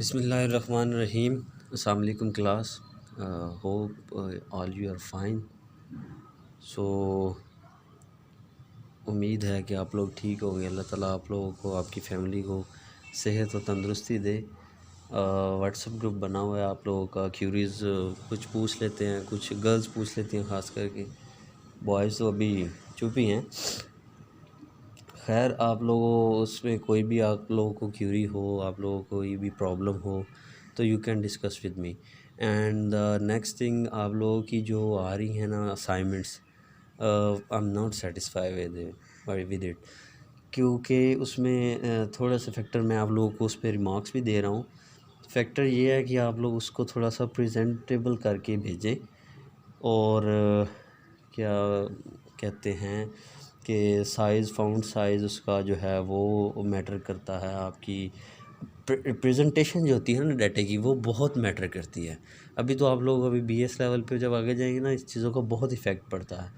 बिस्मिल्लाहिर्रहमानिर्रहीम। अस्सलाम वालेकुम class. Hope all you are fine. So उम्मीद है कि आप लोग ठीक होंगे। अल्लाह ताला आप लोगों को, आपकी फ़ैमिली को सेहत और तंदुरुस्ती दे। व्हाट्सएप ग्रुप बना हुआ है आप लोगों का। क्यूरीज़ कुछ पूछ लेते हैं, कुछ गर्ल्स पूछ लेती हैं, ख़ास करके बॉयज़ तो अभी चुप ही हैं। खैर, आप लोगों उसमें कोई भी आप लोगों को क्यूरी हो, आप लोगों को कोई भी प्रॉब्लम हो, तो you can discuss with me. And next thing, आप लोगों की जो आ रही है ना assignments, I am not satisfied with it, क्योंकि उसमें थोड़ा सा फैक्टर मैं आप लोगों को उस पर रिमार्क्स भी दे रहा हूँ। फैक्टर ये है कि आप लोग उसको थोड़ा सा प्रेजेंटेबल करके भेजें। और क्या कहते हैं कि साइज़, फ़ॉन्ट साइज़ उसका जो है वो मैटर करता है। आपकी प्रेजेंटेशन जो होती है ना डाटे की, वो बहुत मैटर करती है। अभी तो आप लोग अभी बीएस लेवल पे जब आगे जाएंगे ना, इस चीज़ों का बहुत इफ़ेक्ट पड़ता है।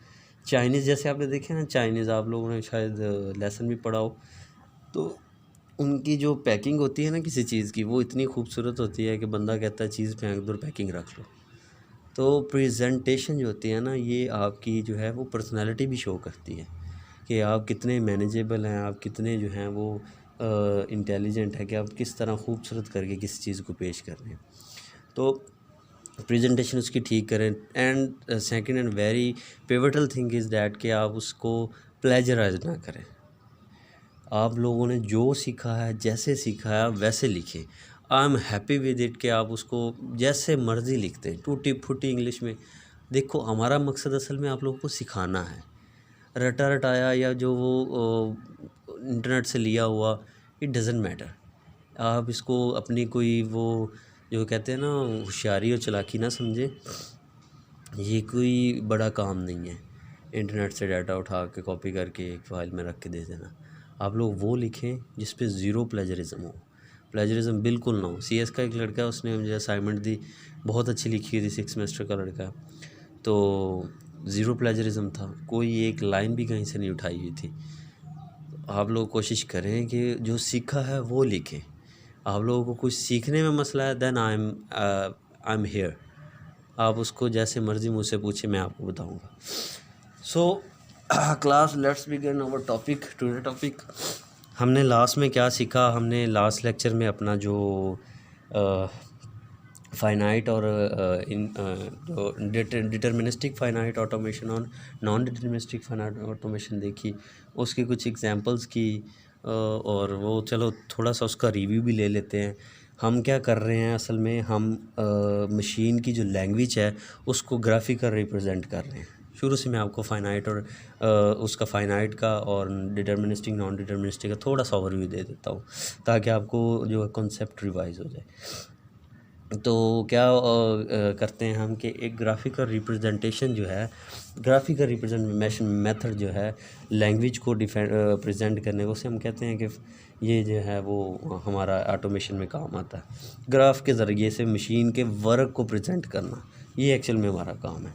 चाइनीज़ जैसे आपने देखे ना, चाइनीज़ आप लोगों ने शायद लेसन भी पढ़ा हो, तो उनकी जो पैकिंग होती है ना किसी चीज़ की, वो इतनी खूबसूरत होती है कि बंदा कहता है चीज़ फेंक दो और पैकिंग रख लो। तो प्रेजेंटेशन जो होती है ना, ये आपकी जो है वो पर्सनालिटी भी शो करती है कि आप कितने मैनेजेबल हैं, आप कितने जो हैं वो इंटेलिजेंट है, कि आप किस तरह खूबसूरत करके किसी चीज़ को पेश कर रहे हैं। तो प्रेजेंटेशन उसकी ठीक करें। And second and very pivotal thing is that कि आप उसको प्लेजराइज ना करें। आप लोगों ने जो सीखा है, जैसे सीखा है, आप वैसे लिखें। I am happy with it कि आप उसको जैसे मर्ज़ी लिखते हैं, टूटी फूटी इंग्लिश में। देखो, हमारा मकसद असल में आप लोगों को सिखाना है। रटा रटाया या जो वो इंटरनेट से लिया हुआ, इट डज़न्ट मैटर। आप इसको अपनी कोई वो जो कहते हैं ना होशियारी और चालाकी ना समझें। ये कोई बड़ा काम नहीं है इंटरनेट से डाटा उठा के कॉपी करके एक फ़ाइल में रख के दे देना। आप लोग वो लिखें जिस पे ज़ीरो प्लेजरिज्म हो, प्लेजरिज्म बिल्कुल ना हो। सीएस का एक लड़का है, उसने मुझे असाइनमेंट दी, बहुत अच्छी लिखी हुई थी, 6 सेमेस्टर का लड़का। तो ज़ीरो प्लेजरिज्म था, कोई एक लाइन भी कहीं से नहीं उठाई हुई थी। आप लोग कोशिश करें कि जो सीखा है वो लिखें। आप लोगों को कुछ सीखने में मसला है, देन आई एम हेयर। आप उसको जैसे मर्ज़ी मुझसे पूछे, मैं आपको बताऊंगा। So class, let's begin our topic, today topic. हमने लास्ट में क्या सीखा? हमने लास्ट लेक्चर में अपना जो फाइनाइट और जो डिटर्मिनिस्टिक फाइनाइट ऑटोमेशन और नॉन डिटर्मिनिस्टिक फाइनाइट ऑटोमेशन देखी, उसकी कुछ एग्जांपल्स की। और वो चलो थोड़ा सा उसका रिव्यू भी ले लेते हैं। हम क्या कर रहे हैं असल में, हम मशीन की जो लैंग्वेज है उसको ग्राफिकल रिप्रेजेंट कर रहे हैं। शुरू से मैं आपको फाइनाइट और उसका फाइनाइट का और डिटर्मिनिस्टिक नॉन डिटर्मिनिस्टिक का थोड़ा सा ओवरव्यू दे देता हूँ, ताकि आपको जो है कॉन्सेप्ट रिवाइज हो जाए। तो क्या करते हैं हम कि एक ग्राफिकल रिप्रेजेंटेशन जो है, ग्राफिकल रिप्रेजेंटेशन मेथड जो है लैंग्वेज को प्रेजेंट करने को, उसे हम कहते हैं कि ये जो है वो हमारा ऑटोमेशन में काम आता है। ग्राफ के ज़रिए से मशीन के वर्क को प्रेजेंट करना, ये एक्चुअल में हमारा काम है।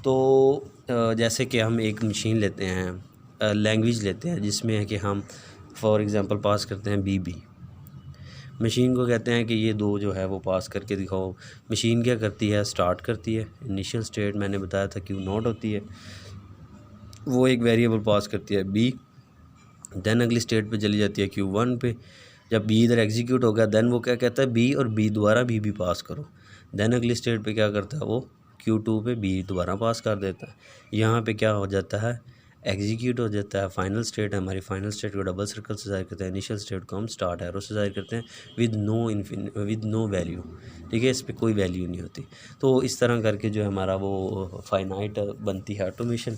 तो जैसे कि हम एक मशीन लेते हैं, लैंग्वेज लेते हैं, जिसमें है कि हम फॉर एग्ज़ाम्पल पास करते हैं बी। मशीन को कहते हैं कि ये दो जो है वो पास करके दिखाओ। मशीन क्या करती है? स्टार्ट करती है, इनिशियल स्टेट मैंने बताया था क्यू नॉट होती है, वो एक वेरिएबल पास करती है बी। देन अगली स्टेट पे चली जाती है क्यू वन पे। जब बी इधर एग्जीक्यूट हो गया, देन वो क्या कहता है बी और बी दोबारा बी पास करो। देन अगली स्टेट पे क्या करता है वो क्यू टू पे बी दोबारा पास कर देता है। यहाँ पे क्या हो जाता है? एग्जीक्यूट हो जाता है। फाइनल स्टेट है हमारी, फाइनल स्टेट को डबल सर्कल से ज़ाहिर करते हैं, इनिशियल स्टेट को हम स्टार्ट एरो से ज़ाहिर करते हैं विद नो वैल्यू। ठीक है, इस पर कोई वैल्यू नहीं होती। तो इस तरह करके जो है हमारा वो फाइनाइट बनती है ऑटोमेशन।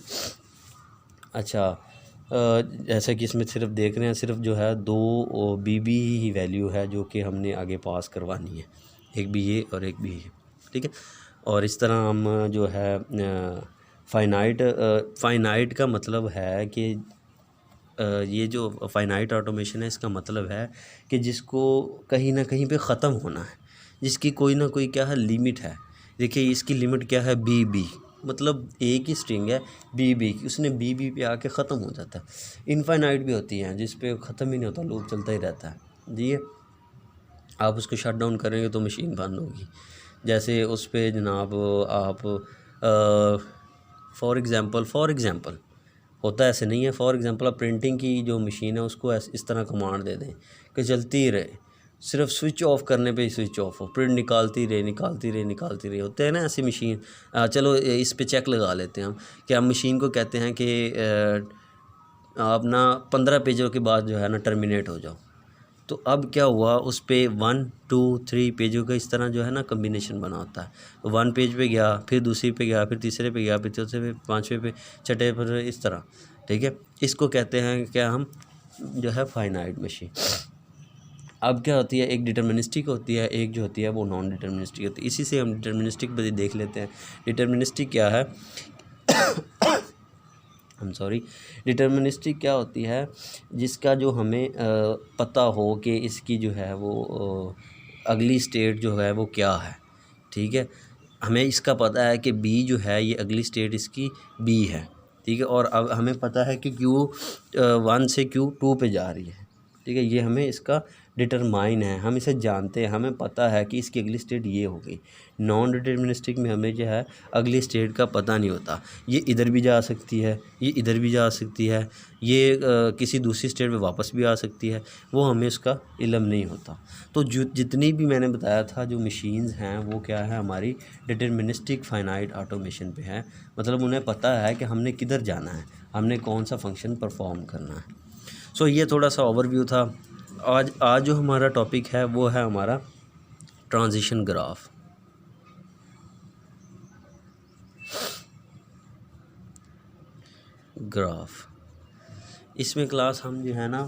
अच्छा, जैसा कि इसमें सिर्फ देख रहे हैं, सिर्फ जो है दो बी ही वैल्यू है जो कि हमने आगे पास करवानी है, एक बी ए और एक बी ए। ठीक है, और इस तरह हम जो है फाइनाइट का मतलब है कि ये जो फाइनाइट ऑटोमेशन है, इसका मतलब है कि जिसको कहीं ना कहीं पे ख़त्म होना है, जिसकी कोई ना कोई क्या है लिमिट है। देखिए, इसकी लिमिट क्या है? बी, मतलब एक ही स्ट्रिंग है बी की, उसने बी पे आके ख़त्म हो जाता है। इनफाइनाइट भी होती हैं जिस पे ख़त्म ही नहीं होता, लूप चलता ही रहता है जी। आप उसको शट डाउन करेंगे तो मशीन बंद होगी। जैसे उस पे जनाब आप फॉर एग्ज़ाम्पल होता ऐसे नहीं है, फॉर एग्ज़ाम्पल आप प्रिंटिंग की जो मशीन है उसको इस तरह कमांड दे दें कि चलती ही रहे, सिर्फ स्विच ऑफ करने पे ही स्विच ऑफ हो, प्रिंट निकालती रहे होते हैं ना ऐसी मशीन। चलो इस पे चेक लगा लेते हैं हम कि हम मशीन को कहते हैं कि आप ना 15 पेजों के बाद जो है ना टर्मिनेट हो जाओ। तो अब क्या हुआ, उस पे 1 2 3 पेजों का इस तरह जो है ना कम्बिनेशन बना होता है। तो 1 पेज पे गया, फिर दूसरी पे गया, फिर तीसरे पे गया, फिर चौथे पे, पाँचवें पे, छठे पर, इस तरह। ठीक है, इसको कहते हैं क्या हम जो है फाइनाइट मशीन। अब क्या होती है, एक डिटर्मिनिस्टिक होती है, एक जो होती है वो नॉन डिटर्मिनिस्टिक होती है। इसी से हम डिटर्मिनिस्टिक पर देख लेते हैं। डिटर्मिनिस्टिक क्या है डिटर्मिनिस्टिक क्या होती है, जिसका जो हमें पता हो कि इसकी जो है वो अगली स्टेट जो है वो क्या है। ठीक है, हमें इसका पता है कि बी जो है ये अगली स्टेट इसकी बी है। ठीक है, और अब हमें पता है कि Q1 से Q2 पे जा रही है। ठीक है, ये हमें इसका डिटरमाइन है, हम इसे जानते हैं, हमें पता है कि इसकी अगली स्टेट ये होगी। नॉन डिटर्मिनिस्टिक में हमें जो है अगली स्टेट का पता नहीं होता, ये इधर भी जा सकती है, ये इधर भी जा सकती है, ये किसी दूसरी स्टेट में वापस भी आ सकती है, वो हमें इसका इल्म नहीं होता। तो जितनी भी मैंने बताया था जो मशीन्स हैं वो क्या है, हमारी डिटर्मिनिस्टिक फाइनाइट ऑटोमेशन पे है। मतलब उन्हें पता है कि हमने किधर जाना है, हमने कौन सा फंक्शन परफॉर्म करना है। सो ये थोड़ा सा ओवरव्यू था। आज जो हमारा टॉपिक है वो है हमारा ट्रांजिशन ग्राफ। इसमें क्लास हम जो है ना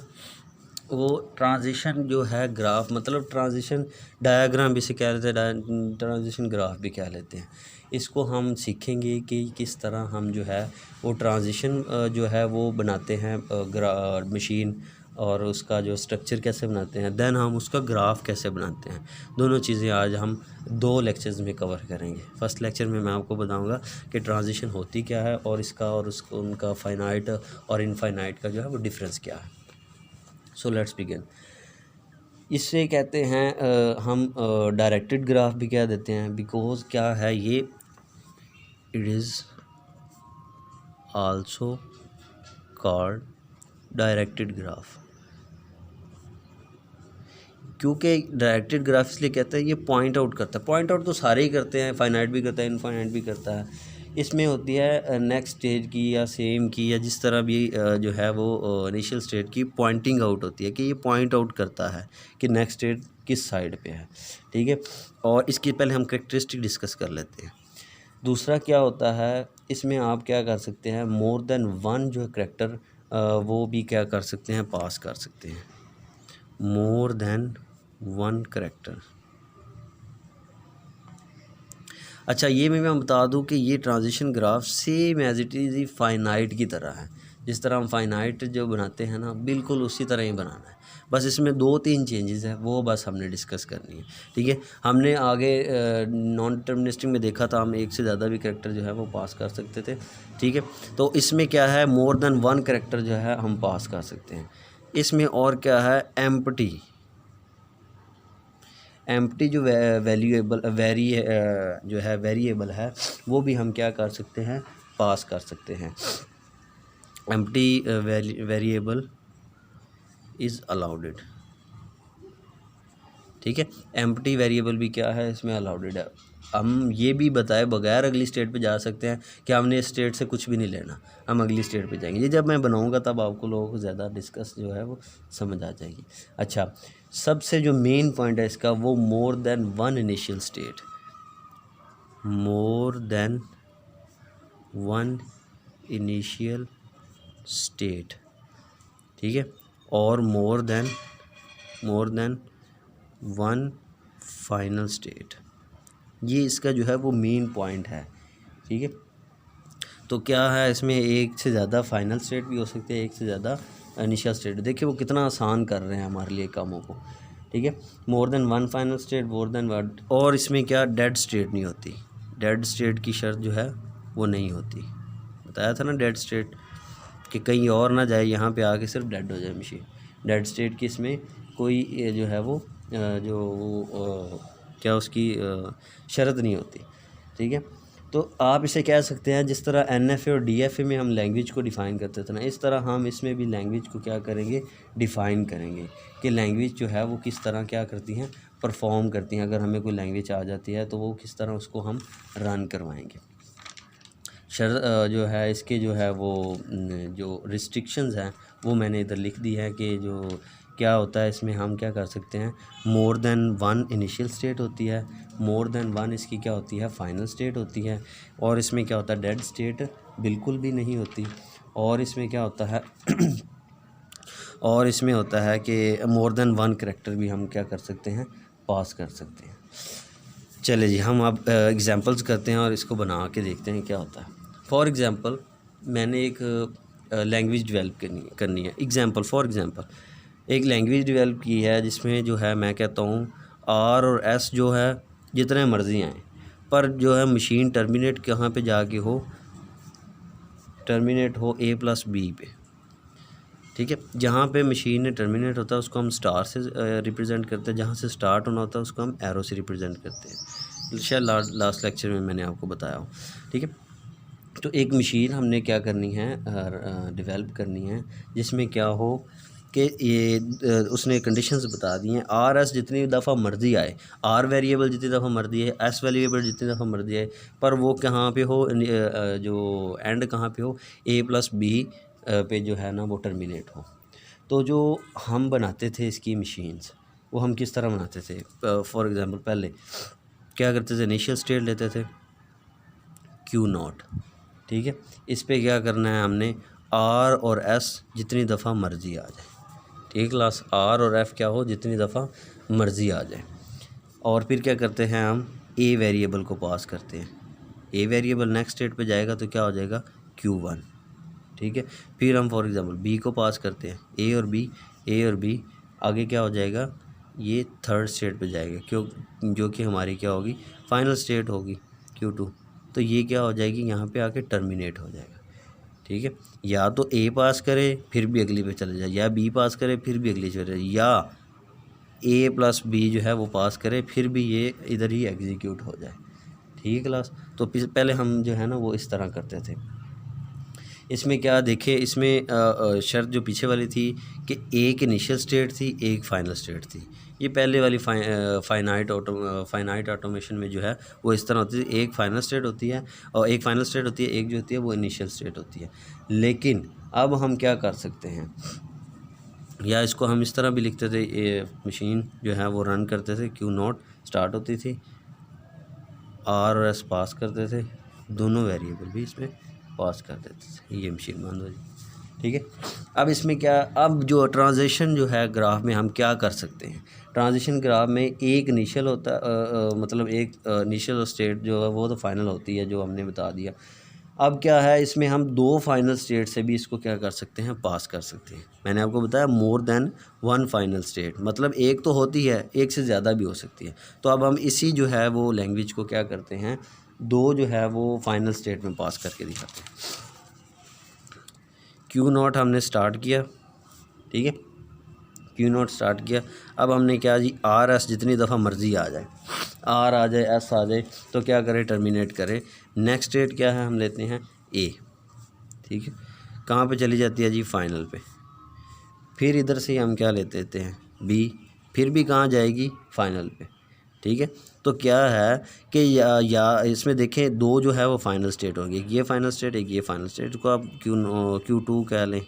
वो ट्रांजिशन जो है ग्राफ, मतलब ट्रांजिशन डायग्राम भी से कह लेते हैं, ट्रांजिशन ग्राफ भी कह लेते हैं। इसको हम सीखेंगे कि किस तरह हम जो है वो ट्रांजिशन जो है वो बनाते हैं मशीन, और उसका जो स्ट्रक्चर कैसे बनाते हैं, देन हम उसका ग्राफ कैसे बनाते हैं। दोनों चीज़ें आज हम 2 लेक्चर्स में कवर करेंगे। फर्स्ट लेक्चर में मैं आपको बताऊंगा कि ट्रांजिशन होती क्या है, और इसका और उसको उनका फाइनाइट और इनफाइनाइट का जो है वो डिफरेंस क्या है। So let's begin. इससे कहते हैं हम डायरेक्टेड ग्राफ भी कह देते हैं, बिकॉज क्या है ये, it is also called directed graph. क्योंकि डायरेक्टेड ग्राफ इसलिए कहते हैं, ये पॉइंट आउट करता है। पॉइंट आउट तो सारे ही करते हैं, फाइनाइट भी करता है, इनफाइनाइट भी करता है। इसमें होती है नेक्स्ट स्टेज की या सेम की या जिस तरह भी जो है वो इनिशियल स्टेट की पॉइंटिंग आउट होती है, कि ये पॉइंट आउट करता है कि नेक्स्ट स्टेट किस साइड पे है। ठीक है, और इसकी पहले हम कैरेक्टरिस्टिक डिस्कस कर लेते हैं। दूसरा क्या होता है, इसमें आप क्या कर सकते हैं, मोर देन वन जो करेक्टर वो भी क्या कर सकते हैं, पास कर सकते हैं। More than one character. अच्छा, ये मैं बता दूं कि ये transition graph same as it is finite की तरह है। जिस तरह हम फाइनाइट जो बनाते हैं ना, बिल्कुल उसी तरह ही बनाना है। बस इसमें 2-3 चेंजेस है, वो बस हमने डिस्कस करनी है। ठीक है, हमने आगे नॉन डिटर्मिनिस्टिक में देखा था, हम एक से ज़्यादा भी करेक्टर जो है वो पास कर सकते थे। ठीक है, तो इसमें क्या है, मोर देन वन करेक्टर जो है हम पास कर सकते हैं। इसमें और क्या है, एम्प्टी जो वेरिएबल है वो भी हम क्या कर सकते हैं, पास कर सकते हैं। Empty variable is allowed. ठीक है, एम्प्टी वेरिएबल भी क्या है, इसमें अलाउडेड है। हम ये भी बताए बगैर अगली स्टेट पे जा सकते हैं कि हमने इस स्टेट से कुछ भी नहीं लेना, हम अगली स्टेट पे जाएंगे। ये जब मैं बनाऊंगा तब आपको लोगों को ज़्यादा डिस्कस जो है वो समझ आ जाएगी। अच्छा, सबसे जो मेन पॉइंट है इसका, वो मोर than one initial state, more than one initial state. ठीक है, और मोर देन वन फाइनल स्टेट। ये इसका जो है वो मेन पॉइंट है। ठीक है, तो क्या है, इसमें एक से ज़्यादा फाइनल स्टेट भी हो सकते हैं, एक से ज़्यादा इनिशियल स्टेट। देखिए वो कितना आसान कर रहे हैं हमारे लिए कामों को। ठीक है, more than one final state, more than one, और इसमें क्या, डेड स्टेट नहीं होती। डेड स्टेट की शर्त जो है वो नहीं होती। बताया था ना डेड स्टेट, कि कहीं और ना जाए, यहाँ पे आके सिर्फ डेड हो जाए मशीन। डेड स्टेट की इसमें कोई जो है वो जो वो क्या उसकी शर्त नहीं होती, ठीक है। तो आप इसे कह सकते हैं जिस तरह NFA और DFA में हम लैंग्वेज को डिफ़ाइन करते थे ना, इस तरह हम इसमें भी लैंग्वेज को क्या करेंगे, डिफ़ाइन करेंगे कि लैंग्वेज जो है वो किस तरह क्या करती हैं, परफॉर्म करती हैं। अगर हमें कोई लैंग्वेज आ जाती है तो वो किस तरह उसको हम रन करवाएंगे। जो है इसके जो है वो जो रिस्ट्रिक्शंस हैं वो मैंने इधर लिख दी है कि जो क्या होता है इसमें हम क्या कर सकते हैं, more than one initial state होती है, मोर देन वन इसकी क्या होती है, फाइनल स्टेट होती है, और इसमें क्या होता है, डेड स्टेट बिल्कुल भी नहीं होती, और इसमें क्या होता है और इसमें होता है कि मोर देन वन करैक्टर भी हम क्या कर सकते हैं, पास कर सकते हैं। चले जी, हम अब एग्जांपल्स करते हैं और इसको बना के देखते हैं क्या होता है। फॉर एग्ज़ाम्पल मैंने एक लैंग्वेज डेवलप करनी है। एग्ज़ाम्पल फॉर एग्ज़ाम्पल एक लैंग्वेज डेवलप की है जिसमें जो है मैं कहता हूँ R और S जो है जितने मर्ज़ी आएँ, पर जो है मशीन टर्मिनेट कहाँ पे जाके हो, टर्मिनेट हो A+B पे, ठीक है। जहाँ पे मशीन ने टर्मिनेट होता है उसको हम स्टार से रिप्रेजेंट करते हैं, जहाँ से स्टार्ट होना होता है उसको हम एरो से रिप्रेजेंट करते हैं। शायद लास्ट लेक्चर में मैंने आपको बताया हो, ठीक है। तो एक मशीन हमने क्या करनी है, डेवलप करनी है जिसमें क्या हो कि ये उसने कंडीशंस बता दी हैं। R/S जितनी दफ़ा मर्ज़ी आए, R वेरिएबल जितनी दफ़ा मर्ज़ी है, S वेरिएबल जितनी दफ़ा मर्ज़ी आए, पर वो कहाँ पे हो, जो एंड कहाँ पे हो, A+B पे जो है ना वो टर्मिनेट हो। तो जो हम बनाते थे इसकी मशीन्स वो हम किस तरह बनाते थे, फॉर एग्ज़ाम्पल पहले क्या करते थे, इनिशियल स्टेट लेते थे Q0, ठीक है। इस पे क्या करना है हमने, R और S जितनी दफ़ा मर्ज़ी आ जाए, ठीक क्लास, R और F क्या हो, जितनी दफ़ा मर्ज़ी आ जाए। और फिर क्या करते हैं हम, A वेरिएबल को पास करते हैं। A वेरिएबल नेक्स्ट स्टेट पे जाएगा तो क्या हो जाएगा, Q1, ठीक है। फिर हम फॉर एग्ज़ाम्पल B को पास करते हैं, A और B आगे क्या हो जाएगा, ये थर्ड स्टेट पे जाएगा, क्यों, जो कि हमारी क्या होगी, फाइनल स्टेट होगी Q2। तो ये क्या हो जाएगी, यहाँ पे आके टर्मिनेट हो जाएगा, ठीक है। या तो A पास करे फिर भी अगली पे चले जाए, या B पास करे फिर भी अगली चले जाए, या A+B जो है वो पास करे फिर भी ये इधर ही एग्जीक्यूट हो जाए, ठीक है क्लास। तो पहले हम जो है ना वो इस तरह करते थे। इसमें क्या देखे, इसमें शर्त जो पीछे वाली थी कि एक इनिशियल स्टेट थी, एक फाइनल स्टेट थी। ये पहले वाली फाइनाइट ऑटोमेशन में जो है वो इस तरह होती है, एक फाइनल स्टेट होती है और एक फाइनल स्टेट होती है, एक जो होती है वो इनिशियल स्टेट होती है। लेकिन अब हम क्या कर सकते हैं, या इसको हम इस तरह भी लिखते थे, ये मशीन जो है वो रन करते थे, Q0 स्टार्ट होती थी, R और S पास करते थे, दोनों वेरिएबल भी इसमें पास कर देते थे, ये मशीन बंद हो जाए, ठीक है। अब इसमें क्या, अब जो ट्रांजिशन जो है ग्राफ में हम क्या कर सकते हैं, ट्रांजिशन ग्राफ में एक इनिशियल होता मतलब एक इनिशियल स्टेट जो है वो तो फाइनल होती है, जो हमने बता दिया। अब क्या है, इसमें हम दो फाइनल स्टेट से भी इसको क्या कर सकते हैं, पास कर सकते हैं। मैंने आपको बताया मोर देन वन फाइनल स्टेट, मतलब एक तो होती है, एक से ज़्यादा भी हो सकती है। तो अब हम इसी जो है वो लैंग्वेज को क्या करते हैं, दो जो है वो फाइनल स्टेट में पास करके दिखाते हैं। Q0 हमने स्टार्ट किया, ठीक है, Q0 स्टार्ट किया। अब हमने क्या जी, R/S जितनी दफ़ा मर्ज़ी आ जाए, R आ जाए, S आ जाए, तो क्या करें, टर्मिनेट करें। नेक्स्ट स्टेट क्या है, हम लेते हैं A, ठीक है। कहाँ पे चली जाती है जी, फाइनल पे। फिर इधर से हम क्या लेते हैं, B, फिर भी कहाँ जाएगी, फाइनल पे, ठीक है। तो क्या है कि या इसमें देखें दो जो है वो फाइनल स्टेट होगी, एक ये फाइनल स्टेट, एक ये फाइनल स्टेट को आप Q2 कह लें,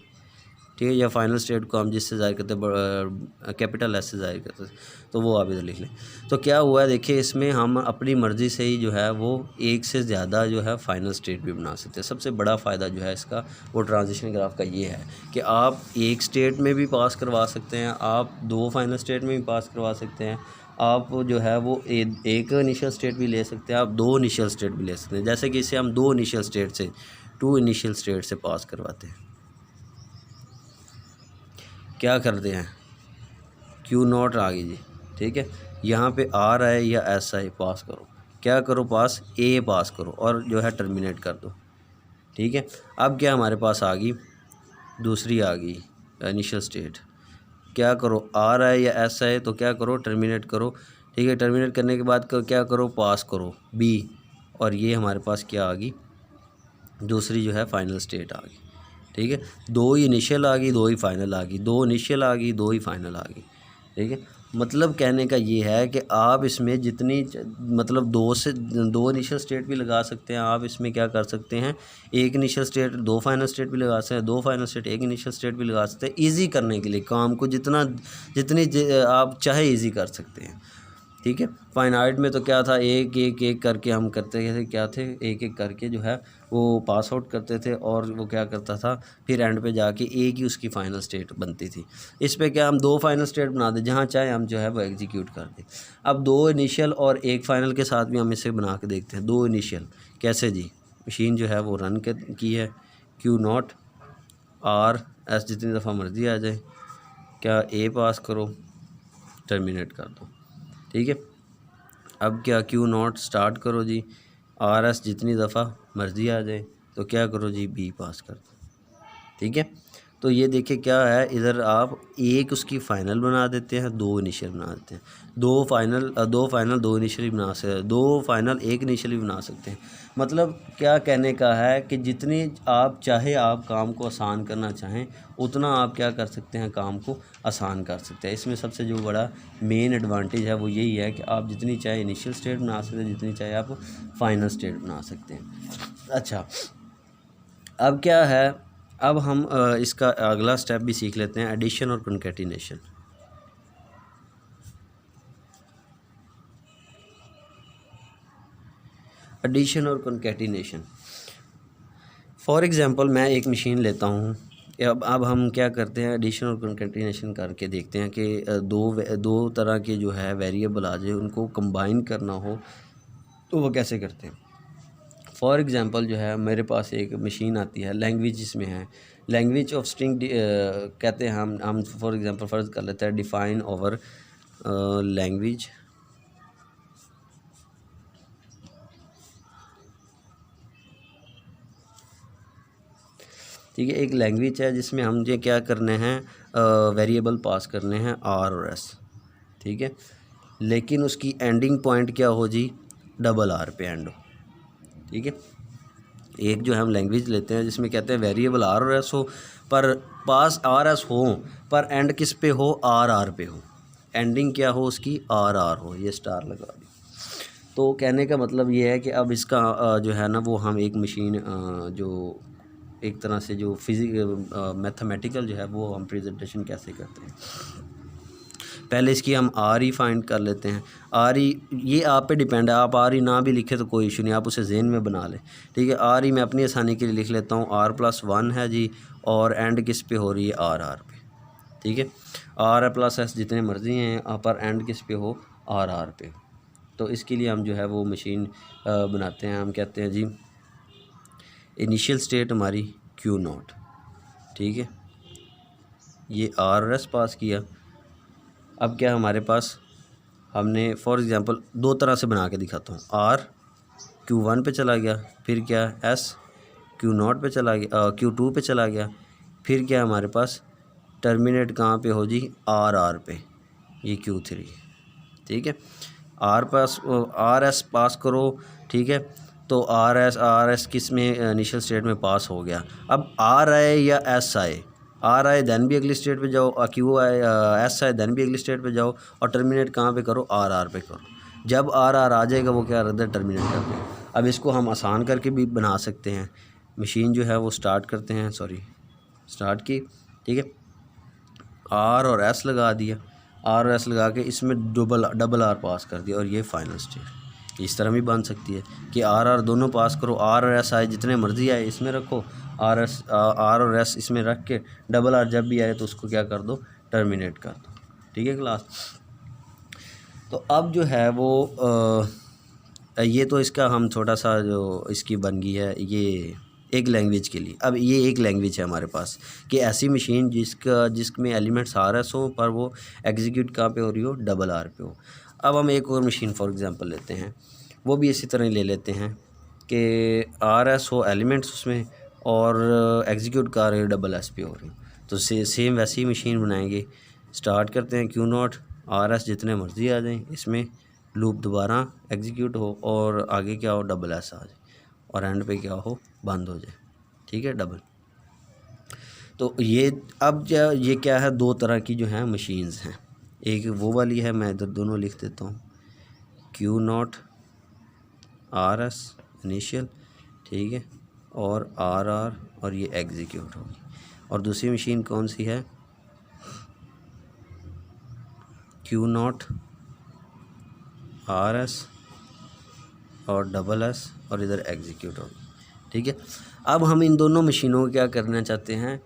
ठीक है। या फाइनल स्टेट को हम जिससे ज़ाहिर करते हैं कैपिटल S से ज़ाहिर करते हैं, तो वो आप इधर लिख लें। तो क्या हुआ है, देखिए इसमें हम अपनी मर्ज़ी से ही जो है वो एक से ज़्यादा जो है फाइनल स्टेट भी बना सकते हैं। सबसे बड़ा फ़ायदा जो है इसका वो ट्रांजिशन ग्राफ का ये है कि आप एक स्टेट में भी पास करवा सकते हैं, आप दो फाइनल स्टेट में भी पास करवा सकते हैं, आप जो है वो एक इनिशियल स्टेट भी ले सकते हैं, आप दो इनिशियल स्टेट भी ले सकते हैं। जैसे कि इसे हम दो इनिशियल स्टेट से, टू इनिशियल स्टेट से पास करवाते हैं। क्या करते हैं, Q0 आ गई जी, ठीक है। यहाँ पे R आए या S आए, पास करो, क्या करो, पास A पास करो और जो है टर्मिनेट कर दो, ठीक है। अब क्या हमारे पास आ गई, दूसरी आ गई इनिशियल स्टेट, क्या करो, आर आए या एस आए तो क्या करो, टर्मिनेट करो। ठीक है, टर्मिनेट करने के बाद क्या करो, पास करो बी, और ये हमारे पास क्या आ गई, दूसरी जो है फाइनल स्टेट आ गई। ठीक है, 2 ही इनिशियल आ गई, 2 ही फाइनल आ गई, 2 इनिशियल आ गई, 2 ही फाइनल आ गई। ठीक है, मतलब कहने का ये है कि आप इसमें जितनी मतलब 2 इनिशियल स्टेट भी लगा सकते हैं। आप इसमें क्या कर सकते हैं, 1 इनिशियल स्टेट 2 फाइनल स्टेट भी लगा सकते हैं, 2 फाइनल स्टेट 1 इनिशियल स्टेट भी लगा सकते हैं। ईजी करने के लिए काम को जितनी आप चाहे ईजी कर सकते हैं। ठीक है, फाइनाइट में तो क्या था, एक एक एक करके हम करते थे, क्या थे, एक एक करके जो है वो पास आउट करते थे, और वो क्या करता था फिर एंड पे जाके एक ही उसकी फ़ाइनल स्टेट बनती थी। इस पे क्या हम 2 फाइनल स्टेट बना दें, जहाँ चाहे हम जो है वो एग्जीक्यूट कर दें। अब 2 इनिशियल और 1 फाइनल के साथ भी हम इसे बना के देखते हैं। 2 इनिशियल कैसे जी, मशीन जो है वो रन की है, क्यू नॉट आर एस जितनी दफ़ा मर्ज़ी आ जाए, क्या ए पास करो, टर्मिनेट कर दो। ठीक है, अब क्या क्यू नॉट स्टार्ट करो जी, आर एस जितनी दफ़ा मर्ज़ी आ जाए तो क्या करो जी, बी पास कर दो। ठीक है, तो ये देखिए क्या है, इधर आप एक उसकी फ़ाइनल बना देते हैं, 2 इनिशियल बना देते हैं, 2 फाइनल 2 इनिशियल बना सकते हैं, 2 फाइनल 1 इनिशियल बना सकते हैं। मतलब क्या कहने का है कि जितनी आप चाहे आप काम को आसान करना चाहें, उतना आप क्या कर सकते हैं, काम को आसान कर सकते हैं। इसमें सबसे जो बड़ा मेन एडवांटेज है वो यही है कि आप जितनी चाहे इनिशियल स्टेट बना सकते हैं, जितनी चाहे आप फाइनल स्टेट बना सकते हैं। अच्छा, अब क्या है, अब हम इसका अगला स्टेप भी सीख लेते हैं, एडिशन और कॉन्कैटिनेशन। एडिशन और कॉन्कैटिनेशन, फॉर एग्ज़ाम्पल मैं एक मशीन लेता हूँ। अब हम क्या करते हैं, एडिशन और कॉन्कैटिनेशन करके देखते हैं कि दो तरह के जो है वेरिएबल आ जाए, उनको कंबाइन करना हो तो वो कैसे करते हैं। फॉर एग्ज़ाम्पल जो है मेरे पास एक मशीन आती है, लैंग्वेज इसमें है, लैंग्वेज ऑफ स्ट्रिंग कहते हैं हम फॉर एग्ज़ाम्पल फ़र्ज़ कर लेते हैं, डिफ़ाइन ओवर लैंग्वेज ठीक है, एक लैंग्वेज है जिसमें हम ये क्या करने हैं, वेरिएबल पास करने हैं आर और एस। ठीक है, लेकिन उसकी एंडिंग पॉइंट क्या हो जी, डबल आर पे एंड हो। ठीक है, एक जो है हम लैंग्वेज लेते हैं जिसमें कहते हैं वेरिएबल आर और एस हो, पर पास आर एस हो, पर एंड किस पे हो, आर आर पे हो, एंडिंग क्या हो उसकी, आर आर हो, ये स्टार लगा दी। तो कहने का मतलब ये है कि अब इसका जो है ना वो हम एक मशीन जो एक तरह से जो मैथमेटिकल जो है वो हम प्रेजेंटेशन कैसे करते हैं। पहले इसकी हम आर ई फाइंड कर लेते हैं। आर ई ये आप पे डिपेंड है, आप आर ई ना भी लिखे तो कोई इशू नहीं, आप उसे ज़हन में बना लें। ठीक है, आर ई मैं अपनी आसानी के लिए लिख लेता हूँ, R+1 है जी, और एंड किस पे हो रही है, आर आर पे। ठीक है, आर प्लस एस जितने मर्जी हैं, पर एंड किस पे हो, आर आर पे। तो इसके लिए हम जो है वो मशीन बनाते हैं, हम कहते हैं जी इनिशियल स्टेट हमारी क्यू नॉट। ठीक है, ये आर एस पास किया। अब क्या हमारे पास, हमने फॉर एग्ज़ाम्पल 2 तरह से बना के दिखाता हूँ, आर Q1 पे चला गया, फिर क्या एस Q0 पे चला गया, Q2 पे चला गया, फिर क्या हमारे पास टर्मिनेट कहाँ पे हो जी, आर आर पे, ये Q3। ठीक है, आर एस पास करो। ठीक है, तो आर एस किस में, इनिशियल स्टेट में पास हो गया। अब आर आए या एस आए, आर आए दैन भी अगली स्टेट पे जाओ, क्यू आए एस आए दैन भी अगली स्टेट पे जाओ, और टर्मिनेट कहाँ पे करो, आर आर पे करो। जब आर आर आ जाएगा वो क्या रहता है, टर्मिनेट कर दो। अब इसको हम आसान करके भी बना सकते हैं। मशीन जो है वो स्टार्ट करते हैं, स्टार्ट की। ठीक है, आर और एस लगा दिया, आर और एस लगा के इसमें डबल आर पास कर दिया, और ये फाइनल स्टेट इस तरह भी बन सकती है कि आर आर दोनों पास करो, आर और एस आए जितने मर्जी आए इसमें रखो, आर और एस इसमें रख के डबल आर जब भी आए तो उसको क्या कर दो, टर्मिनेट कर दो। ठीक है क्लास, तो अब जो है वो ये तो इसका हम छोटा सा जो इसकी बन गई है, ये एक लैंग्वेज के लिए। अब ये एक लैंग्वेज है हमारे पास कि ऐसी मशीन जिसमें एलिमेंट्स आर एस हो, पर वो एग्जीक्यूट कहाँ पे हो रही हो, डबल आर पे हो। अब हम एक और मशीन फॉर एग्जांपल लेते हैं, वो भी इसी तरह ही ले लेते हैं कि आर एस हो एलिमेंट्स उसमें, और एग्जीक्यूट कर रहे हो डबल एस पे हो रही हो। तो सेम वैसी ही मशीन बनाएंगे। स्टार्ट करते हैं Q0 RS जितने मर्ज़ी आ जाएं, इसमें लूप दोबारा एग्जीक्यूट हो और आगे क्या हो, डबल एस आ जाए और एंड पे क्या हो, बंद हो जाए। ठीक है, डबल। तो ये अब ये क्या है, दो तरह की जो है मशीन्स हैं। एक वो वाली है, मैं इधर दोनों लिख देता हूँ, Q0 RS इनिशियल, ठीक है, और RR और ये एग्जीक्यूट होगी। और दूसरी मशीन कौन सी है, Q0 RS और डबल एस और इधर एग्जीक्यूट होगी। ठीक है, अब हम इन दोनों मशीनों को क्या करना चाहते हैं,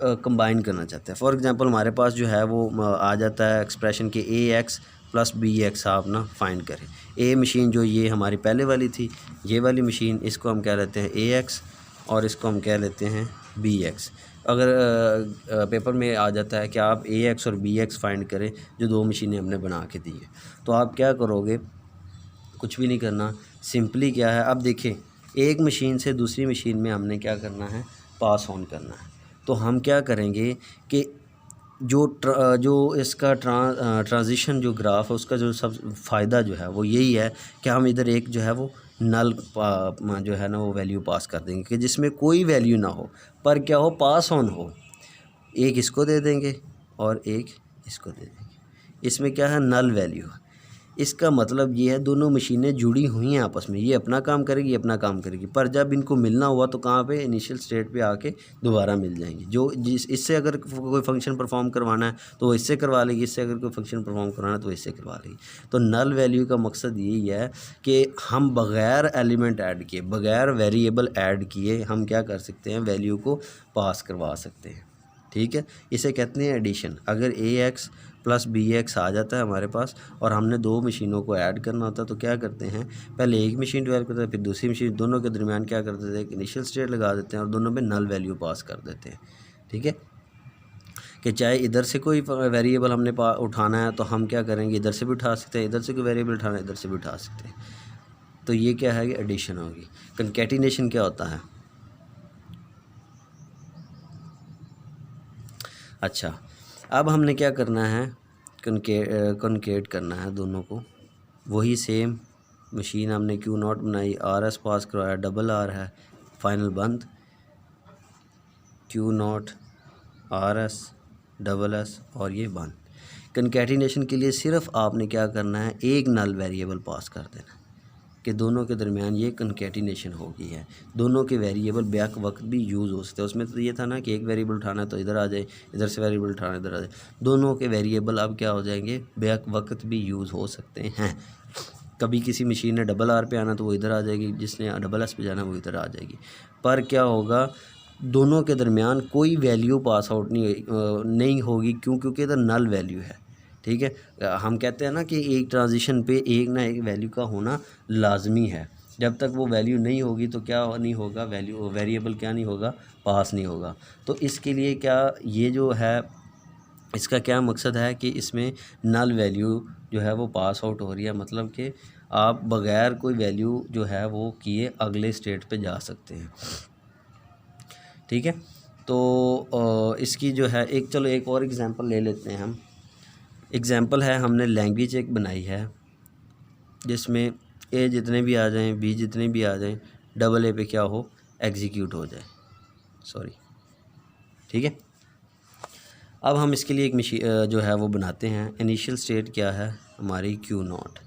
कंबाइन करना चाहते हैं। फॉर एग्जांपल हमारे पास जो है वो आ जाता है एक्सप्रेशन के AX प्लस BX आप ना फाइंड करें। ए मशीन जो ये हमारी पहले वाली थी, ये वाली मशीन, इसको हम कह लेते हैं AX और इसको हम कह लेते हैं BX। अगर पेपर में आ जाता है कि आप AX और BX फाइंड करें, जो दो मशीनें हमने बना के दी है, तो आप क्या करोगे, कुछ भी नहीं करना, सिंपली क्या है, अब देखें एक मशीन से दूसरी मशीन में हमने क्या करना है, पास ऑन करना है। तो हम क्या करेंगे कि जो इसका ट्रांजिशन जो ग्राफ है, उसका जो सब फ़ायदा जो है वो यही है कि हम इधर एक जो है वो नल जो है ना वो वैल्यू पास कर देंगे कि जिसमें कोई वैल्यू ना हो, पर क्या हो, पास ऑन हो। एक इसको दे देंगे और एक इसको दे देंगे, इसमें क्या है, नल वैल्यू। इसका मतलब ये है दोनों मशीनें जुड़ी हुई हैं आपस में, ये अपना काम करेगी, ये अपना काम करेगी, पर जब इनको मिलना हुआ तो कहाँ पे, इनिशियल स्टेट पे आके दोबारा मिल जाएंगी। जो इससे अगर कोई फंक्शन परफॉर्म करवाना है तो वो इससे करवा लेगी, इससे अगर कोई फंक्शन परफॉर्म करवाना है तो इससे करवा लेगी। तो नल वैल्यू का मकसद यही है कि हम बग़ैर एलिमेंट ऐड किए, बग़ैर वेरिएबल ऐड किए, हम क्या कर सकते हैं, वैल्यू को पास करवा सकते हैं। ठीक है, इसे कहते हैं एडिशन। अगर AX प्लस BX आ जाता है हमारे पास और हमने दो मशीनों को ऐड करना होता है तो क्या करते हैं, पहले एक मशीन डेवलप करते हैं, फिर दूसरी मशीन, दोनों के दरमियान क्या करते थे, इनिशियल स्टेट लगा देते हैं और दोनों में नल वैल्यू पास कर देते हैं। ठीक है, कि चाहे इधर से कोई वेरिएबल हमने उठाना है तो हम क्या करेंगे, इधर से भी उठा सकते हैं, इधर से कोई वेरिएबल उठाना है इधर से भी उठा सकते हैं। तो ये क्या है कि एडिशन होगी। कंकैटिनेशन क्या होता है, अच्छा अब हमने क्या करना है, कनकेट करना है दोनों को। वही सेम मशीन हमने Q0 बनाई, RS पास करवाया, डबल R है, फाइनल बंद, Q0 RS डबल S और ये बंद। कनकैटिनेशन के लिए सिर्फ आपने क्या करना है, एक नल वेरिएबल पास कर देना कि दोनों के दरमियान ये कनकैटिनेशन हो गई है। दोनों के वेरिएबल बैक वक्त भी यूज़ हो सकते हैं। उसमें तो ये था ना कि एक वेरिएबल उठाना है तो इधर आ जाए, इधर से वेरिएबल उठाना इधर आ जाए, दोनों के वेरिएबल अब क्या हो जाएंगे, बैक वक्त भी यूज़ हो सकते हैं। कभी किसी मशीन ने डबल R पे आना तो वो इधर आ जाएगी, जिसने डबल S पे जाना वो इधर आ जाएगी। पर क्या होगा, दोनों के दरमियान कोई वैल्यू पास आउट नहीं होगी। क्यों? क्योंकि इधर नल वैल्यू है। ठीक है, हम कहते हैं ना कि एक ट्रांजिशन पे एक ना एक वैल्यू का होना लाजमी है। जब तक वो वैल्यू नहीं होगी तो क्या नहीं होगा, वेरिएबल क्या नहीं होगा, पास नहीं होगा। तो इसके लिए क्या, ये जो है इसका क्या मकसद है कि इसमें नल वैल्यू जो है वो पास आउट हो रही है, मतलब कि आप बग़ैर कोई वैल्यू जो है वो किए अगले स्टेट पे जा सकते हैं। ठीक है, तो इसकी जो है एक, चलो एक और एग्ज़ाम्पल ले लेते हैं हम। एग्ज़ाम्पल है, हमने लैंग्वेज एक बनाई है जिसमें A जितने भी आ जाएं, B जितने भी आ जाएं, डबल A पे क्या हो, एग्जीक्यूट हो जाए, सॉरी। ठीक है, अब हम इसके लिए एक मशीन जो है वो बनाते हैं। इनिशियल स्टेट क्या है हमारी, Q0,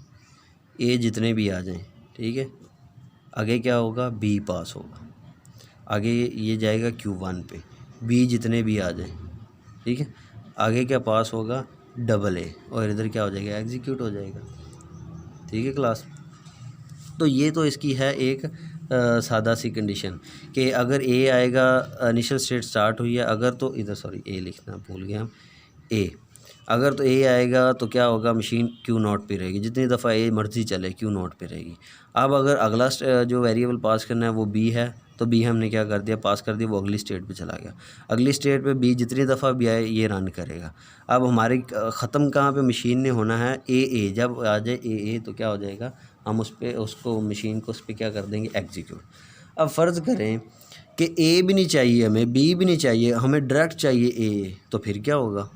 A जितने भी आ जाएं, ठीक है, आगे क्या होगा, B पास होगा, आगे ये जाएगा Q1 पे, B जितने भी आ जाएं, ठीक है, आगे क्या पास होगा, डबल A, और इधर क्या हो जाएगा, एग्जीक्यूट हो जाएगा। ठीक है क्लास, तो ये तो इसकी है एक सादा सी कंडीशन कि अगर A आएगा, इनिशियल स्टेट स्टार्ट हुई है, अगर तो इधर सॉरी A लिखना भूल गया हम, A अगर तो A आएगा तो क्या होगा, मशीन Q0 पे रहेगी, जितनी दफ़ा A मर्ज़ी चले Q0 पे रहेगी। अब अगर अगला जो वेरिएबल पास करना है वो B है, तो B हमने क्या कर दिया, पास कर दिया, वो अगली स्टेट पे चला गया। अगली स्टेट पे B जितनी दफ़ा भी आए ये रन करेगा। अब हमारी ख़त्म कहाँ पे मशीन ने होना है, AA, जब आ जाए AA तो क्या हो जाएगा, हम उस पर उसको मशीन को उस पर क्या कर देंगे, एग्जीक्यूट। अब फ़र्ज़ करें कि A भी नहीं चाहिए हमें, B भी नहीं चाहिए, हमें डायरेक्ट चाहिए AA, तो फिर क्या होगा,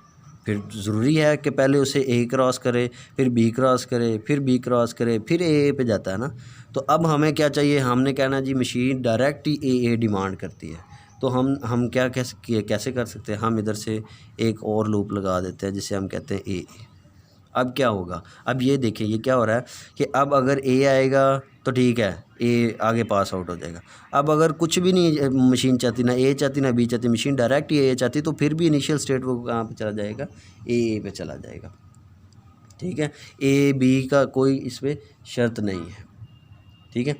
फिर ज़रूरी है कि पहले उसे ए क्रॉस करे, फिर बी क्रॉस करे, फिर बी क्रॉस करे, फिर ए पे जाता है ना। तो अब हमें क्या चाहिए, हमने कहना जी मशीन डायरेक्ट ही ए डिमांड करती है। तो हम क्या कैसे कर सकते हैं, हम इधर से एक और लूप लगा देते हैं जिसे हम कहते हैं ए। अब क्या होगा, अब ये देखें ये क्या हो रहा है कि अब अगर ए आएगा तो ठीक है, ए आगे पास आउट हो जाएगा। अब अगर कुछ भी नहीं मशीन चाहती, ना ए चाहती ना बी चाहती, मशीन डायरेक्ट ही ए चाहती, तो फिर भी इनिशियल स्टेट वो कहाँ पे चला जाएगा, ए पे चला जाएगा। ठीक है, ए बी का कोई इस पर शर्त नहीं है। ठीक है,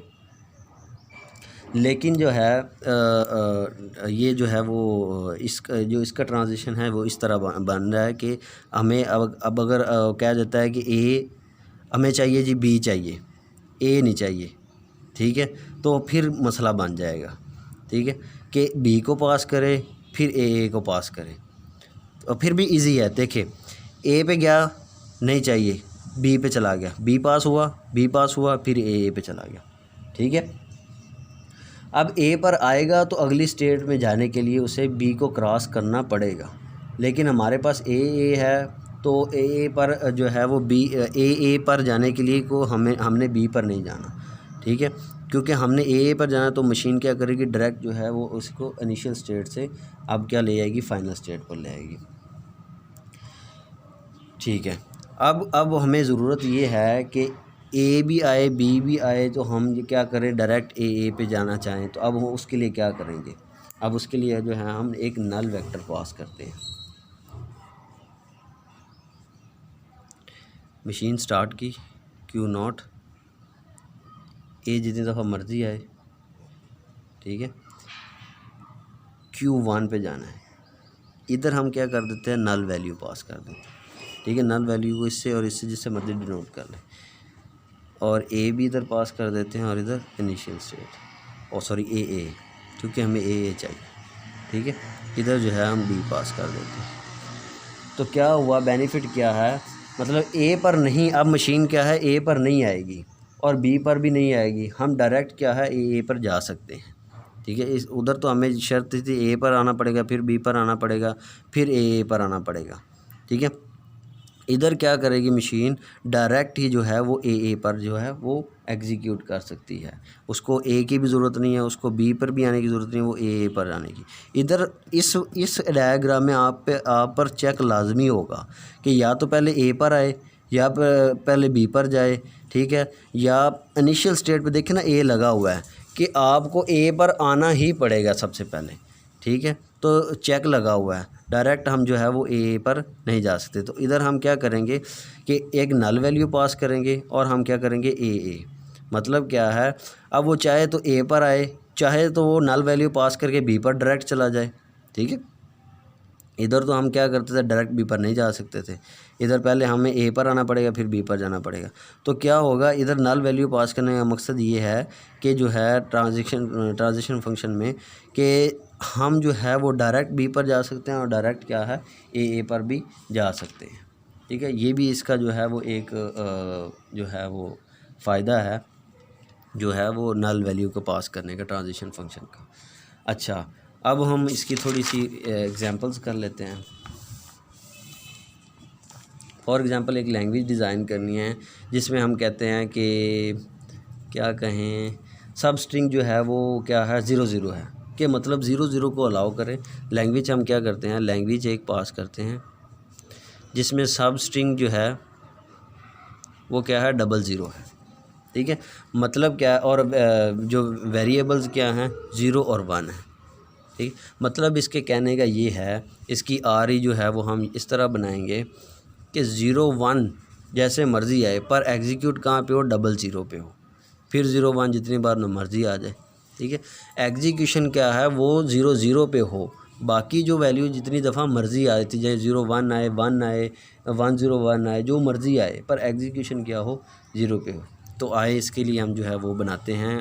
लेकिन जो है ये जो है वो इसका ट्रांजिशन है वो इस तरह बन रहा है कि हमें अब अगर कहा जाता है कि ए हमें चाहिए जी, बी चाहिए, ए नहीं चाहिए। ठीक है, तो फिर मसला बन जाएगा। ठीक है, कि बी को पास करे फिर ए को पास करे, और फिर भी इजी है। देखिए ए पे गया, नहीं चाहिए, बी पे चला गया, बी पास हुआ, फिर ए पे चला गया। ठीक है, अब ए पर आएगा तो अगली स्टेट में जाने के लिए उसे बी को क्रॉस करना पड़ेगा, लेकिन हमारे पास ए है, तो ए पर जो है वो बी ए पर जाने के लिए को हमने बी पर नहीं जाना। ठीक है, क्योंकि हमने ए पर जाना, तो मशीन क्या करेगी, डायरेक्ट जो है वो उसको इनिशियल स्टेट से अब क्या ले आएगी, फाइनल स्टेट पर ले आएगी। ठीक है, अब हमें ज़रूरत ये है कि ए भी आए बी भी आए, तो हम क्या करें, डायरेक्ट ए पे जाना चाहें, तो अब हम उसके लिए क्या करेंगे, अब उसके लिए जो है हम एक नल वेक्टर पास करते हैं। मशीन स्टार्ट की, Q0, ए जितनी दफ़ा मर्ज़ी आए। ठीक है, Q1 पे जाना है, इधर हम क्या कर देते हैं, नल वैल्यू पास कर देते हैं। ठीक है, नल वैल्यू को इससे और इससे जिससे मर्ज़ी डिनोट कर लें, और ए भी इधर पास कर देते हैं, और इधर इनिशियल स्टेट, और सॉरी ए, क्योंकि हमें ए चाहिए। ठीक है, इधर जो है हम बी पास कर देते हैं। तो क्या हुआ, बेनिफिट क्या है, मतलब ए पर नहीं, अब मशीन क्या है, ए पर नहीं आएगी और बी पर भी नहीं आएगी, हम डायरेक्ट क्या है ए पर जा सकते हैं। ठीक है, इस उधर तो हमें शर्त थी ए पर आना पड़ेगा, फिर बी पर आना पड़ेगा, फिर ए पर आना पड़ेगा। ठीक है, इधर क्या करेगी मशीन, डायरेक्ट ही जो है वो ए पर जो है वो एग्जीक्यूट कर सकती है, उसको ए की भी ज़रूरत नहीं है, उसको बी पर भी आने की ज़रूरत नहीं है, वो ए पर आने की। इधर इस डायग्राम में आप पर चेक लाजमी होगा कि या तो पहले ए पर आए या पहले बी पर जाए। ठीक है, या इनिशियल स्टेट पे देखें ना ए लगा हुआ है कि आपको ए पर आना ही पड़ेगा सबसे पहले। ठीक है, तो चेक लगा हुआ है, डायरेक्ट हम जो है वो ए पर नहीं जा सकते। तो इधर हम क्या करेंगे कि एक नल वैल्यू पास करेंगे, और हम क्या करेंगे ए। मतलब क्या है, अब वो चाहे तो ए पर आए, चाहे तो वो नल वैल्यू पास करके बी पर डायरेक्ट चला जाए। ठीक है, इधर तो हम क्या करते थे, डायरेक्ट बी पर नहीं जा सकते थे, इधर पहले हमें ए पर आना पड़ेगा, फिर बी पर जाना पड़ेगा। तो क्या होगा, इधर नल वैल्यू पास करने का मकसद ये है कि जो है ट्रांजिशन फंक्शन में कि हम जो है वो डायरेक्ट बी पर जा सकते हैं, और डायरेक्ट क्या है ए पर भी जा सकते हैं। ठीक है, ये भी इसका जो है वो एक जो है वो फ़ायदा है, जो है वो नल वैल्यू को पास करने का ट्रांजिशन फंक्शन का। अच्छा, अब हम इसकी थोड़ी सी एग्जांपल्स कर लेते हैं। फॉर एग्ज़ाम्पल एक लैंग्वेज डिज़ाइन करनी है जिसमें हम कहते हैं कि क्या कहें, सब स्ट्रिंग जो है वो क्या है 0 है, कि मतलब 0 को अलाउ करें। लैंग्वेज हम क्या करते हैं, लैंग्वेज एक पास करते हैं जिसमें सब स्ट्रिंग जो है वो क्या है 00 है। ठीक है, मतलब क्या है, और जो वेरिएबल्स क्या हैं 0 और 1 है। ठीक, मतलब इसके कहने का ये है, इसकी आर जो है वो हम इस तरह बनाएंगे कि 0 1 जैसे मर्ज़ी आए, पर एग्जीक्यूट कहाँ पे हो, 00 पे हो, फिर 0 1 जितनी बार न मर्ज़ी आ जाए। ठीक है, एग्जीक्यूशन क्या है वो 0 पे हो, बाकी जो वैल्यू जितनी दफ़ा मर्ज़ी आए थी, चाहे 0 1 आए, 1 आए, 1 0 1 आए, जो मर्ज़ी आए, पर एग्जीक्यूशन क्या हो 0 पे हो। तो आए इसके लिए हम जो है वो बनाते हैं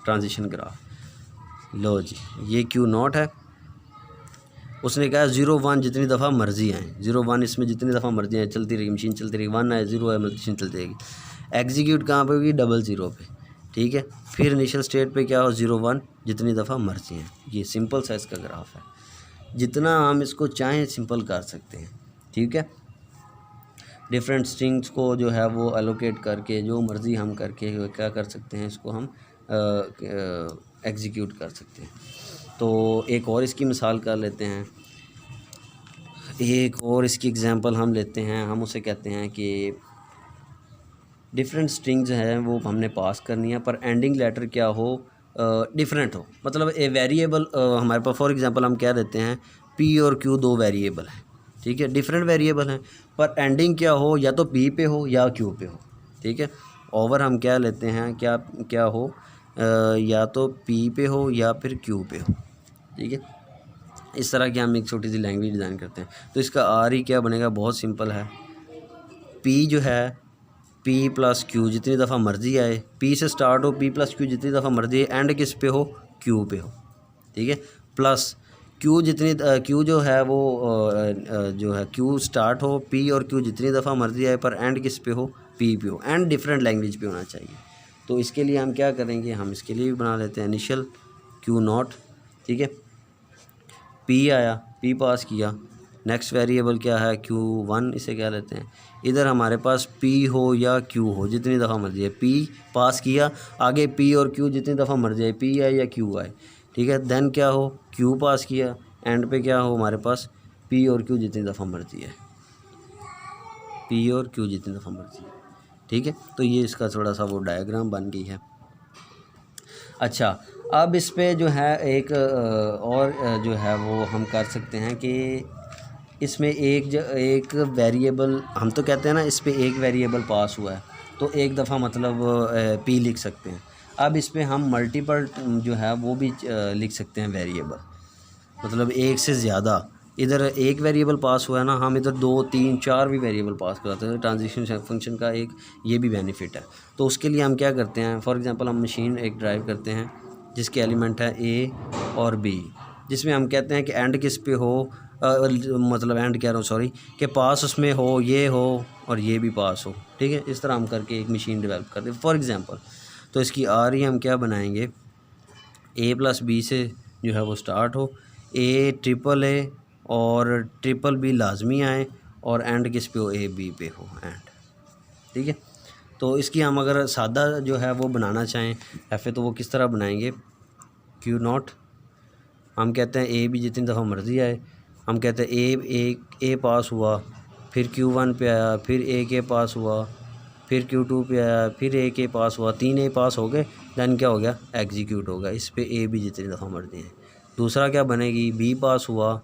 ट्रांजिशन ग्राफ। लो जी, ये Q0 है, उसने कहा 0 1 जितनी दफ़ा मर्ज़ी आए, 0 1 इसमें जितनी दफ़ा मर्ज़ी आए चलती रहेगी, मशीन चलती रहेगी, 1 आए 0 आए मशीन चलती रहेगी। एग्जीक्यूट कहाँ पे होगी, 00 पे। ठीक है, फिर इनिशियल स्टेट पे क्या हो 0 1 जितनी दफ़ा मर्ज़ी हैं। ये सिंपल सा इसका ग्राफ है, जितना हम इसको चाहें सिंपल कर सकते हैं। ठीक है। डिफरेंट स्ट्रिंग्स को जो है वो एलोकेट करके जो मर्ज़ी हम करके क्या कर सकते हैं, इसको हम एग्जीक्यूट कर सकते हैं। तो एक और इसकी मिसाल कर लेते हैं, एक और इसकी एग्जांपल हम लेते हैं। हम उसे कहते हैं कि डिफरेंट स्ट्रिंग्स हैं वो हमने पास करनी है, पर एंडिंग लेटर क्या हो, डिफरेंट हो। मतलब ए वेरिएबल हमारे पास फॉर एग्जांपल हम क्या देते हैं, पी और क्यू दो वेरिएबल हैं, ठीक है, डिफरेंट वेरिएबल हैं, पर एंडिंग क्या हो, या तो पी पे हो या क्यू पे हो, ठीक है। ओवर हम क्या लेते हैं, क्या क्या हो, या तो पी पे हो या फिर क्यू पे हो, ठीक है। इस तरह की हम एक छोटी सी लैंग्वेज डिज़ाइन करते हैं। तो इसका आर ही क्या बनेगा, बहुत सिंपल है। पी जो है, पी प्लस क्यू जितनी दफ़ा मर्ज़ी आए, पी से स्टार्ट हो, पी प्लस क्यू जितनी दफ़ा मर्ज़ी आए, एंड किस पे हो, क्यू पे हो, ठीक है। प्लस क्यू जितनी क्यू जो है वो जो है क्यू स्टार्ट हो, पी और क्यू जितनी दफ़ा मर्ज़ी आए, पर एंड किस पे हो, पी पे हो। एंड डिफरेंट लैंग्वेज पे होना चाहिए। तो इसके लिए हम क्या करेंगे, हम इसके लिए भी बना लेते हैं इनिशियल क्यू नॉट, ठीक है। पी आया, पी पास किया, नेक्स्ट वेरिएबल क्या है, Q1 इसे क्या लेते हैं। इधर हमारे पास P हो या Q हो, जितनी दफ़ा मर्जी है, P पास किया, आगे P और Q जितनी दफ़ा मर्जी है, P आए या Q आए, ठीक है। देन क्या हो, Q पास किया, एंड पे क्या हो हमारे पास, P और Q जितनी दफ़ा मर्जी है, P और Q जितनी दफ़ा मर्जी है, ठीक है। तो ये इसका थोड़ा सा वो डायग्राम बन गई है। अच्छा, अब इस पे जो है एक और जो है वो हम कर सकते हैं कि इसमें एक वेरिएबल, हम तो कहते हैं ना इस पे एक वेरिएबल पास हुआ है, तो एक दफ़ा मतलब पी लिख सकते हैं। अब इस पे हम मल्टीपल जो है वो भी लिख सकते हैं वेरिएबल, मतलब एक से ज़्यादा। इधर एक वेरिएबल पास हुआ है ना, हम इधर 2 3 4 भी वेरिएबल पास कराते हैं। ट्रांजिशन फंक्शन का एक ये भी बेनिफिट है। तो उसके लिए हम क्या करते हैं, फॉर एग्जांपल हम मशीन एक ड्राइव करते हैं जिसके एलिमेंट है ए और बी, जिसमें हम कहते हैं कि एंड किस पे हो, मतलब एंड कह रहा हूँ सॉरी, कि पास उसमें हो, ये हो और ये भी पास हो, ठीक है। इस तरह हम करके एक मशीन डेवलप करते हैं फॉर एग्ज़ाम्पल। तो इसकी आर ही हम क्या बनाएंगे, ए प्लस बी से जो है वो स्टार्ट हो, ए ट्रिपल ए और ट्रिपल बी लाजमी आए, और एंड किस पे हो, ए बी पे हो एंड, ठीक है। तो इसकी हम अगर सादा जो है वो बनाना चाहें एफ ए, तो वो किस तरह बनाएंगे, क्यू नॉट, हम कहते हैं ए बी जितनी दफ़ा मर्ज़ी आए, हम कहते हैं ए पास हुआ, फिर Q1 पे आया, फिर ए के पास हुआ, फिर Q2 पे आया, फिर ए के पास हुआ, 3 ए पास हो गए, दैन क्या हो गया, एग्जीक्यूट होगा। इस पे ए बी जितनी दफ़ा मर्ज़ी है। दूसरा क्या बनेगी, बी पास हुआ,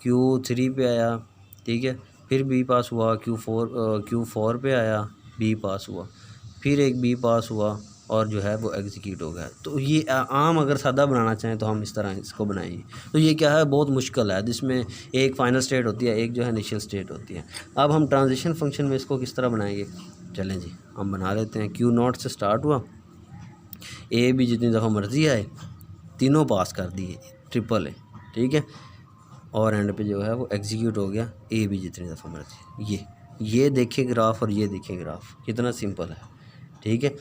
Q3 पे आया, ठीक है, फिर बी पास हुआ, Q4 पे आया, बी पास हुआ, फिर एक बी पास हुआ, और जो है वो एग्जीक्यूट हो गया। तो ये आम अगर सादा बनाना चाहें तो हम इस तरह इसको बनाएंगे। तो ये क्या है, बहुत मुश्किल है, जिसमें एक फ़ाइनल स्टेट होती है, एक जो है इनिशियल स्टेट होती है। अब हम ट्रांजिशन फंक्शन में इसको किस तरह बनाएंगे, चलें जी हम बना लेते हैं। क्यू नॉट से स्टार्ट हुआ, ए भी जितनी दफ़ा मर्ज़ी आए, तीनों पास कर दिए, ट्रिपल ए, ठीक है, और एंड पे जो है वो एग्जीक्यूट हो गया, ए भी जितनी दफ़ा मर्ज़ी। ये देखें ग्राफ और ये देखें ग्राफ, कितना सिंपल है, ठीक है।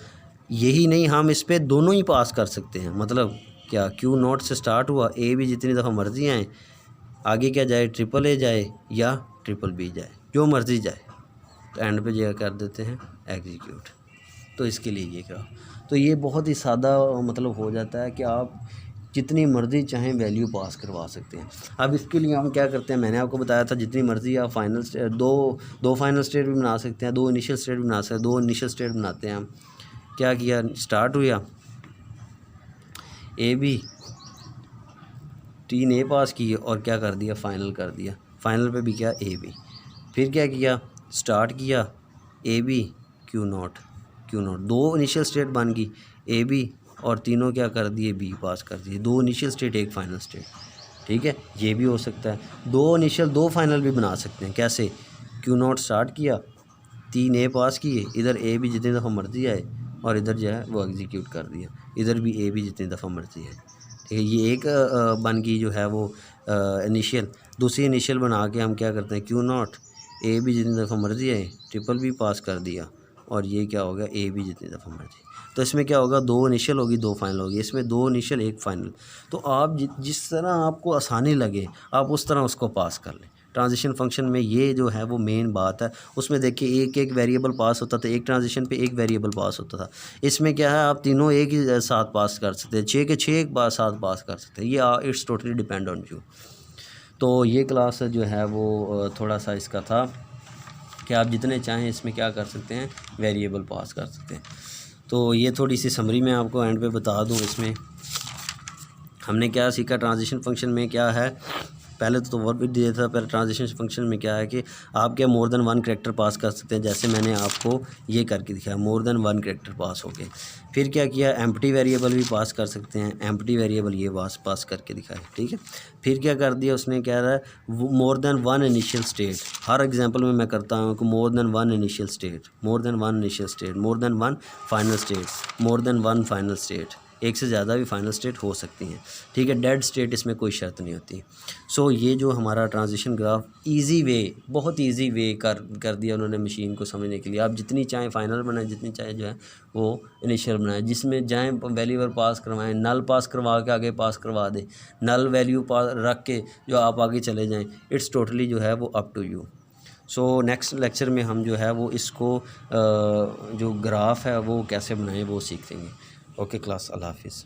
यही नहीं, हम इस पे दोनों ही पास कर सकते हैं। मतलब क्या, क्यू नॉट से स्टार्ट हुआ, ए भी जितनी दफ़ा मर्ज़ी आए, आगे क्या जाए, ट्रिपल ए जाए या ट्रिपल बी जाए, जो मर्ज़ी जाए, तो एंड पे जो कर देते हैं एग्जीक्यूट। तो इसके लिए ये क्या, तो ये बहुत ही सादा मतलब हो जाता है कि आप जितनी मर्ज़ी चाहें वैल्यू पास करवा सकते हैं। अब इसके लिए हम क्या करते हैं, मैंने आपको बताया था जितनी मर्ज़ी आप फाइनल स्टेट, दो फाइनल स्टेट भी बना सकते हैं, 2 इनिशियल स्टेट भी बना सकते हैं। 2 इनिशियल स्टेट बनाते हैं हम, क्या किया, स्टार्ट हुआ, ए बी 3 ए पास किए, और क्या कर दिया, फाइनल कर दिया। फाइनल पे भी क्या, ए बी, फिर क्या किया, स्टार्ट किया A B Q naught, 2 initial state बन गई, ए बी, और तीनों क्या कर दिए, बी पास कर दिए। 2 इनिशियल स्टेट, एक फाइनल स्टेट, ठीक है। ये भी हो सकता है, 2 इनिशियल 2 फाइनल भी बना सकते हैं। कैसे, क्यू नॉट स्टार्ट किया, 3 ए पास किए, इधर ए भी जितनी दफ़ा मर्ज़ी आए, और इधर जो है वो एग्जीक्यूट कर दिया, इधर भी ए भी जितनी दफ़ा मर्ज़ी है, ठीक है। ये एक बन गई जो है वो इनिशियल। दूसरी इनिशियल बना के हम क्या करते हैं, क्यू नॉट, ए भी जितनी दफ़ा मर्ज़ी आए, ट्रिपल भी पास कर दिया, और ये क्या हो गया, ए भी जितनी दफ़ा मर्ज़ी। तो इसमें क्या होगा, 2 इनिशियल होगी, 2 फाइनल होगी, इसमें 2 इनिशियल 1 फाइनल। तो आप जिस तरह आपको आसानी लगे आप उस तरह उसको पास कर लें। ट्रांजिशन फंक्शन में ये जो है वो मेन बात है। उसमें देखिए एक एक वेरिएबल पास होता था, एक ट्रांजिशन पे एक वेरिएबल पास होता था। इसमें क्या है, आप तीनों एक ही साथ पास कर सकते हैं, 6 के 6 एक बार साथ पास कर सकते हैं। ये it's totally depend on you. तो ये क्लास जो है वो थोड़ा सा इसका था कि आप जितने चाहें इसमें क्या कर सकते हैं, वेरिएबल पास कर सकते हैं। तो ये थोड़ी सी समरी मैं आपको एंड पे बता दूं। इसमें हमने क्या सीखा, ट्रांजिशन फंक्शन में क्या है, पहले तो वर्ब भी दिया था, पहले ट्रांजिशन फंक्शन में क्या है कि आप क्या मोर देन वन कैरेक्टर पास कर सकते हैं, जैसे मैंने आपको ये करके दिखाया, मोर देन वन कैरेक्टर पास हो गए। फिर क्या किया, एम्प्टी वेरिएबल भी पास कर सकते हैं, एम्प्टी वेरिएबल ये पास करके दिखाया, ठीक है। फिर क्या कर दिया उसने, कह रहा है more than one initial state. हर एग्जांपल में मैं करता हूँ कि more than one initial state, more than one initial state, more than one final state, more than one final state, एक से ज़्यादा भी फाइनल स्टेट हो सकती हैं, ठीक है। डेड स्टेट इसमें कोई शर्त नहीं होती। सो ये जो हमारा ट्रांजिशन ग्राफ इजी वे, बहुत इजी वे कर दिया उन्होंने मशीन को समझने के लिए। आप जितनी चाहें फाइनल बनाएं, जितनी चाहें जो है वो इनिशियल बनाएं, जिसमें जाएं वैल्यू पास करवाएं, नल पास करवा के आगे पास करवा दें, नल वैल्यू पास रख के जो आप आगे चले जाएँ, इट्स टोटली जो है वो up to you. So next lecture में हम जो है वो इसको जो ग्राफ है वो कैसे बनाएं वो सीख लेंगे। ओके क्लास, अल्लाह हाफिज़।